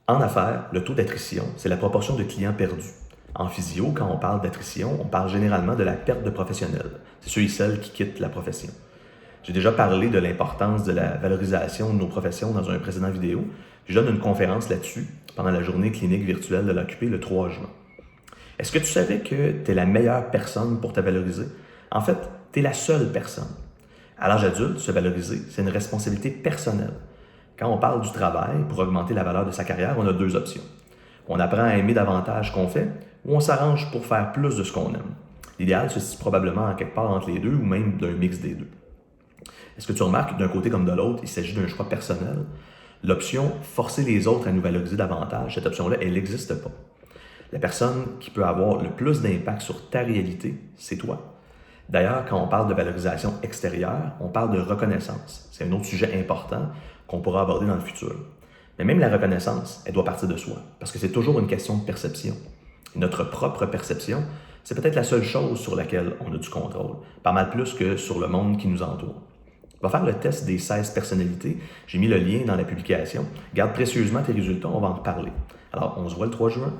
En affaires, le taux d'attrition, c'est la proportion de clients perdus. En physio, quand on parle d'attrition, on parle généralement de la perte de professionnels. C'est ceux et celles qui quittent la profession. J'ai déjà parlé de l'importance de la valorisation de nos professions dans un précédent vidéo. Je donne une conférence là-dessus pendant la journée clinique virtuelle de l'Occupé le 3 juin. Est-ce que tu savais que tu es la meilleure personne pour te valoriser? En fait, tu es la seule personne. À l'âge adulte, se valoriser, c'est une responsabilité personnelle. Quand on parle du travail, pour augmenter la valeur de sa carrière, on a deux options. On apprend à aimer davantage ce qu'on fait ou on s'arrange pour faire plus de ce qu'on aime. L'idéal se situe probablement quelque part entre les deux ou même d'un mix des deux. Est-ce que tu remarques que d'un côté comme de l'autre, il s'agit d'un choix personnel? L'option forcer les autres à nous valoriser davantage, cette option-là, elle n'existe pas. La personne qui peut avoir le plus d'impact sur ta réalité, c'est toi. D'ailleurs, quand on parle de valorisation extérieure, on parle de reconnaissance. C'est un autre sujet important qu'on pourra aborder dans le futur. Mais même la reconnaissance, elle doit partir de soi, parce que c'est toujours une question de perception. Et notre propre perception, c'est peut-être la seule chose sur laquelle on a du contrôle, pas mal plus que sur le monde qui nous entoure. On va faire le test des 16 personnalités. J'ai mis le lien dans la publication. Garde précieusement tes résultats, on va en reparler. Alors, on se voit le 3 juin.